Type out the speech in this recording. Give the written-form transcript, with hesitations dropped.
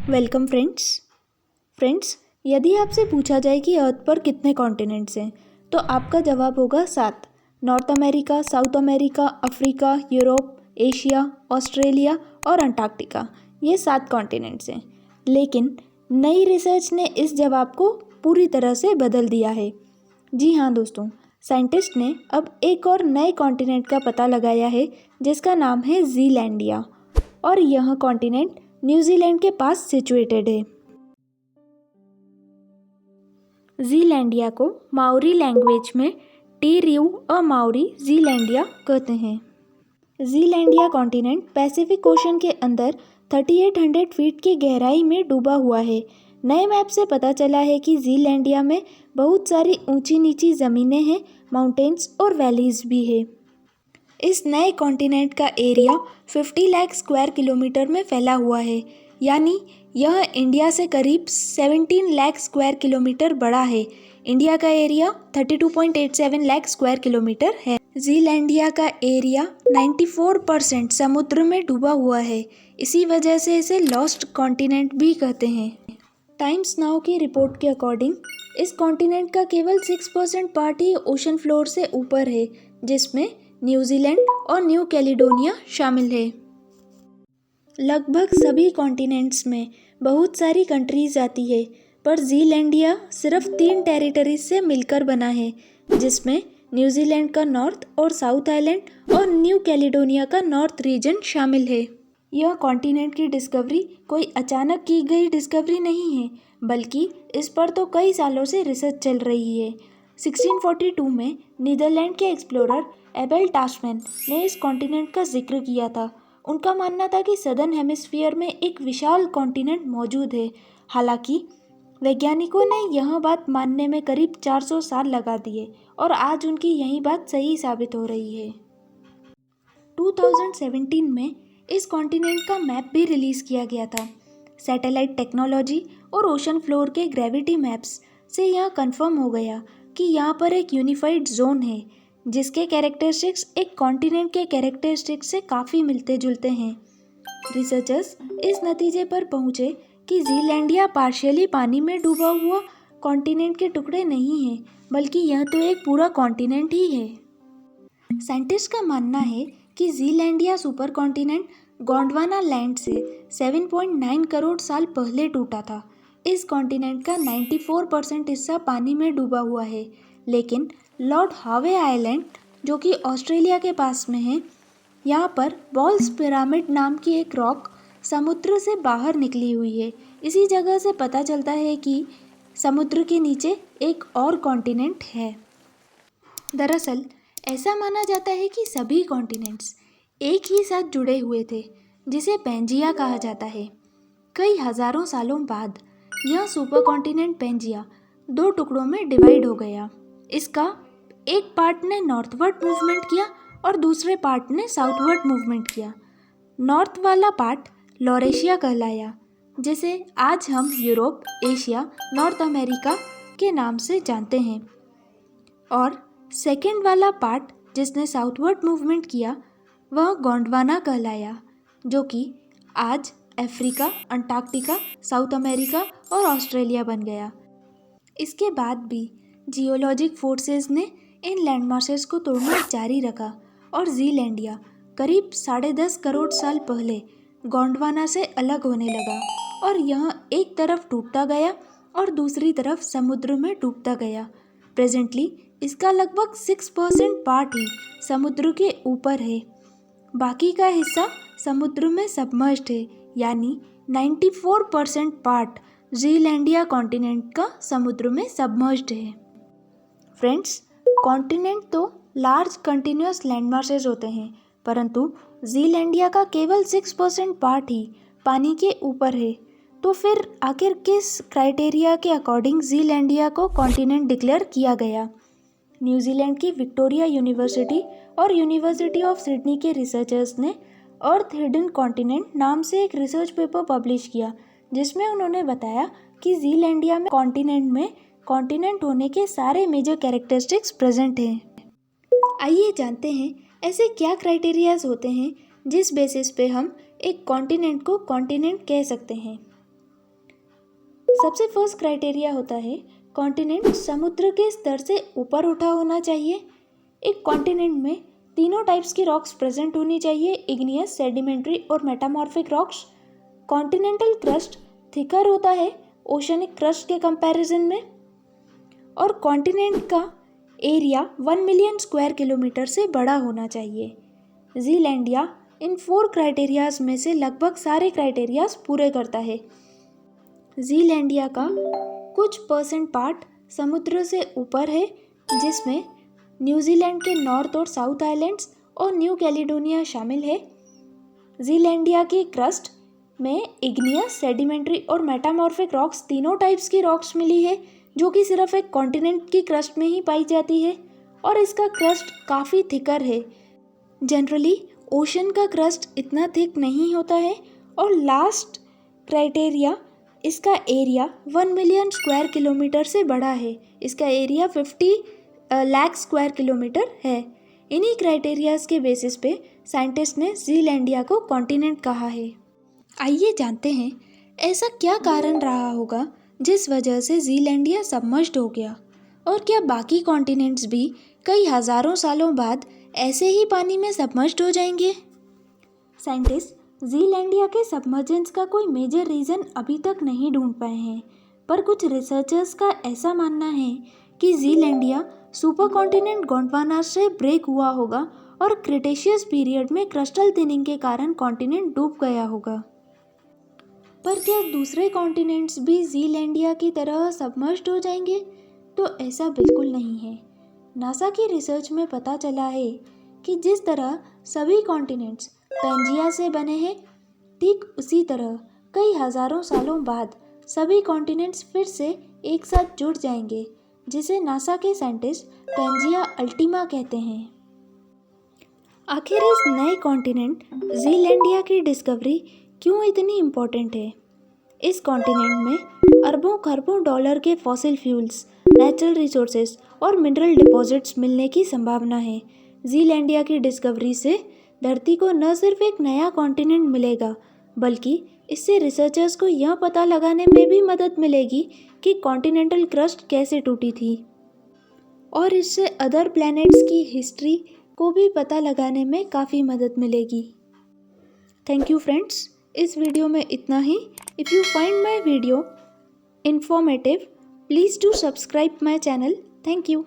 Welcome friends, यदि आपसे पूछा जाए कि अर्थ पर कितने कॉन्टिनेंट्स हैं तो आपका जवाब होगा 7। North America, south America, Africa, Europe, Asia, Australia और अंटार्कटिका, ये 7 कॉन्टिनेंट्स हैं। लेकिन नई रिसर्च ने इस जवाब को पूरी तरह से बदल दिया है। जी हाँ दोस्तों, साइंटिस्ट ने अब एक और नए कॉन्टिनेंट का पता लगाया है जिसका नाम है ज़ीलैंडिया, और यह कॉन्टिनेंट न्यूजीलैंड के पास सिचुएटेड है। ज़ीलैंडिया को माओरी लैंग्वेज में टी-रिउ अ माओरी ज़ीलैंडिया कहते हैं। ज़ीलैंडिया कॉन्टिनेंट पैसिफिक ओशन के अंदर 3800 फीट की गहराई में डूबा हुआ है। नए मैप से पता चला है कि ज़ीलैंडिया में बहुत सारी ऊंची नीची ज़मीनें हैं, माउंटेन्स और वैलीज भी है। इस नए कॉन्टिनेंट का एरिया 50 लाख स्क्वायर किलोमीटर में फैला हुआ है, यानी यह इंडिया से करीब 17 लाख स्क्वायर किलोमीटर बड़ा है। इंडिया का एरिया 32.87 लाख स्क्वायर किलोमीटर है। ज़ीलैंडिया का एरिया 94% समुद्र में डूबा हुआ है, इसी वजह से इसे लॉस्ट कॉन्टिनेंट भी कहते हैं। टाइम्स नाउ की रिपोर्ट के अकॉर्डिंग इस कॉन्टिनेंट का केवल 6% पार्ट ही ओशन फ्लोर से ऊपर है, जिसमें न्यूजीलैंड और न्यू कैलिडोनिया शामिल है। लगभग सभी कॉन्टिनेंट्स में बहुत सारी कंट्रीज आती है, पर ज़ीलैंडिया सिर्फ 3 टेरिटरीज से मिलकर बना है, जिसमें न्यूजीलैंड का नॉर्थ और साउथ आइलैंड और न्यू कैलिडोनिया का नॉर्थ रीजन शामिल है। यह कॉन्टिनेंट की डिस्कवरी कोई अचानक की गई डिस्कवरी नहीं है, बल्कि इस पर तो कई सालों से रिसर्च चल रही है। 1642 में नीदरलैंड के एक्सप्लोरर एबेल टास्मैन ने इस कॉन्टिनेंट का जिक्र किया था। उनका मानना था कि सदर्न हेमिस्फीयर में एक विशाल कॉन्टिनेंट मौजूद है। हालांकि वैज्ञानिकों ने यह बात मानने में करीब 400 साल लगा दिए, और आज उनकी यही बात सही साबित हो रही है। 2017 में इस कॉन्टिनेंट का मैप भी रिलीज़ किया गया था। सैटेलाइट टेक्नोलॉजी और ओशन फ्लोर के ग्रेविटी मैप्स से यह कंफर्म हो गया कि यहाँ पर एक यूनिफाइड जोन है, जिसके कैरेक्टरिस्टिक्स एक कॉन्टिनेंट के कैरेक्टरिस्टिक्स से काफ़ी मिलते जुलते हैं। रिसर्चर्स इस नतीजे पर पहुँचे कि ज़ीलैंडिया पार्शियली पानी में डूबा हुआ कॉन्टिनेंट के टुकड़े नहीं है, बल्कि यह तो एक पूरा कॉन्टिनेंट ही है। साइंटिस्ट का मानना है कि Zealandia super continent Gondwana land से 7.9 करोड़ साल पहले टूटा था। इस कॉन्टिनेंट का 94% हिस्सा पानी में डूबा हुआ है, लेकिन लॉर्ड हावे आइलैंड, जो कि ऑस्ट्रेलिया के पास में है, यहाँ पर बॉल्स पिरामिड नाम की एक रॉक समुद्र से बाहर निकली हुई है। इसी जगह से पता चलता है कि समुद्र के नीचे एक और कॉन्टिनेंट है। दरअसल ऐसा माना जाता है कि सभी कॉन्टिनेंट्स एक ही साथ जुड़े हुए थे, जिसे पेंजिया कहा जाता है। कई हजारों सालों बाद यह सुपर कॉन्टिनेंट पेंजिया 2 टुकड़ों में डिवाइड हो गया। इसका एक पार्ट ने नॉर्थवर्ड मूवमेंट किया और दूसरे पार्ट ने साउथवर्ड मूवमेंट किया। नॉर्थ वाला पार्ट लॉरेशिया कहलाया, जिसे आज हम यूरोप, एशिया, नॉर्थ अमेरिका के नाम से जानते हैं, और सेकेंड वाला पार्ट जिसने साउथवर्ड मूवमेंट किया वह गोंडवाना कहलाया, जो कि आज अफ्रीका, अंटार्कटिका, साउथ अमेरिका और ऑस्ट्रेलिया बन गया। इसके बाद भी जियोलॉजिक फोर्सेस ने इन लैंडमासेस को तोड़ना जारी रखा और ज़ीलैंडिया करीब 10.5 करोड़ साल पहले गोंडवाना से अलग होने लगा, और यह एक तरफ टूटता गया और दूसरी तरफ समुद्र में डूबता गया। प्रेजेंटली इसका लगभग 6% पार्ट ही समुद्र के ऊपर है, बाकी का हिस्सा समुद्र में सबमर्ज्ड है, यानी 94% पार्ट ज़ीलैंडिया कॉन्टिनेंट का समुद्र में सबमर्ज्ड है। फ्रेंड्स, कॉन्टिनेंट तो लार्ज कंटिन्यूअस लैंडमासेस होते हैं, परंतु ज़ीलैंडिया का केवल 6% पार्ट ही पानी के ऊपर है। तो फिर आखिर किस क्राइटेरिया के अकॉर्डिंग ज़ीलैंडिया को कॉन्टिनेंट डिक्लेयर किया गया? न्यूजीलैंड की विक्टोरिया यूनिवर्सिटी और यूनिवर्सिटी ऑफ सिडनी के रिसर्चर्स ने अर्थ हिडन कॉन्टिनेंट नाम से एक रिसर्च पेपर पब्लिश किया, जिसमें उन्होंने बताया कि ज़ीलैंडिया में कॉन्टिनेंट होने के सारे मेजर कैरेक्टरिस्टिक्स प्रेजेंट हैं। आइए जानते हैं ऐसे क्या क्राइटेरियाज होते हैं जिस बेसिस पे हम एक कॉन्टिनेंट को कॉन्टिनेंट कह सकते हैं। सबसे फर्स्ट क्राइटेरिया होता है कॉन्टिनेंट समुद्र के स्तर से ऊपर उठा होना चाहिए। एक कॉन्टिनेंट में तीनों टाइप्स की रॉक्स प्रेजेंट होनी चाहिए, इग्नियस, सेडिमेंट्री और metamorphic rocks. Continental crust thicker होता है ओशनिक क्रस्ट के कंपैरिजन में, और कॉन्टिनेंट का एरिया 1 मिलियन स्क्वायर किलोमीटर से बड़ा होना चाहिए। ज़ीलैंडिया इन 4 क्राइटेरियाज में से लगभग सारे क्राइटेरियाज पूरे करता है। ज़ीलैंडिया का कुछ परसेंट पार्ट समुद्र से ऊपर है, जिसमें न्यूजीलैंड के नॉर्थ और साउथ आइलैंड्स और न्यू कैलिडोनिया शामिल है। ज़ीलैंडिया की क्रस्ट में इग्नियस, सेडिमेंट्री और मेटामॉर्फिक रॉक्स तीनों टाइप्स की रॉक्स मिली है, जो कि सिर्फ एक कॉन्टिनेंट की क्रस्ट में ही पाई जाती है, और इसका क्रस्ट काफ़ी थिकर है। जनरली ओशन का क्रस्ट इतना थिक नहीं होता है। और लास्ट क्राइटेरिया, इसका एरिया 1 मिलियन स्क्वायर किलोमीटर से बड़ा है। इसका एरिया 50 लाख स्क्वायर किलोमीटर है। इन्हीं क्राइटेरियाज के बेसिस पे साइंटिस्ट ने ज़ीलैंडिया को कॉन्टिनेंट कहा है। आइए जानते हैं ऐसा क्या कारण रहा होगा जिस वजह से ज़ीलैंडिया सबमर्ज्ड हो गया, और क्या बाकी कॉन्टिनेंट्स भी कई हज़ारों सालों बाद ऐसे ही पानी में सबमर्ज्ड हो जाएंगे। साइंटिस्ट ज़ीलैंडिया के सबमर्जेंस का कोई मेजर रीज़न अभी तक नहीं ढूंढ पाए हैं, पर कुछ रिसर्चर्स का ऐसा मानना है कि ज़ीलैंडिया सुपर कॉन्टिनेंट गोंडवाना से ब्रेक हुआ होगा और क्रिटेशियस पीरियड में क्रस्टल थिनिंग के कारण कॉन्टिनेंट डूब गया होगा। पर क्या दूसरे कॉन्टिनेंट्स भी ज़ीलैंडिया की तरह सबमर्ज्ड हो जाएंगे? तो ऐसा बिल्कुल नहीं है। नासा की रिसर्च में पता चला है कि जिस तरह सभी कॉन्टिनेंट्स पैंजिया से बने हैं, ठीक उसी तरह कई हज़ारों सालों बाद सभी कॉन्टिनेंट्स फिर से एक साथ जुड़ जाएंगे, जिसे नासा के साइंटिस्ट पैंजिया अल्टीमा कहते हैं। आखिर इस नए कॉन्टिनेंट ज़ीलैंडिया की डिस्कवरी क्यों इतनी इम्पोर्टेंट है? इस कॉन्टिनेंट में अरबों खरबों डॉलर के फॉसिल फ्यूल्स, नेचुरल रिसोर्सेज और मिनरल डिपॉजिट्स मिलने की संभावना है। ज़ीलैंडिया की डिस्कवरी से धरती को न सिर्फ एक नया कॉन्टिनेंट मिलेगा, बल्कि इससे रिसर्चर्स को यह पता लगाने में भी मदद मिलेगी कि कॉन्टिनेंटल क्रस्ट कैसे टूटी थी, और इससे अदर प्लैनेट्स की हिस्ट्री को भी पता लगाने में काफ़ी मदद मिलेगी। थैंक यू फ्रेंड्स, इस वीडियो में इतना ही। If you find my video informative, please do subscribe my channel. Thank you.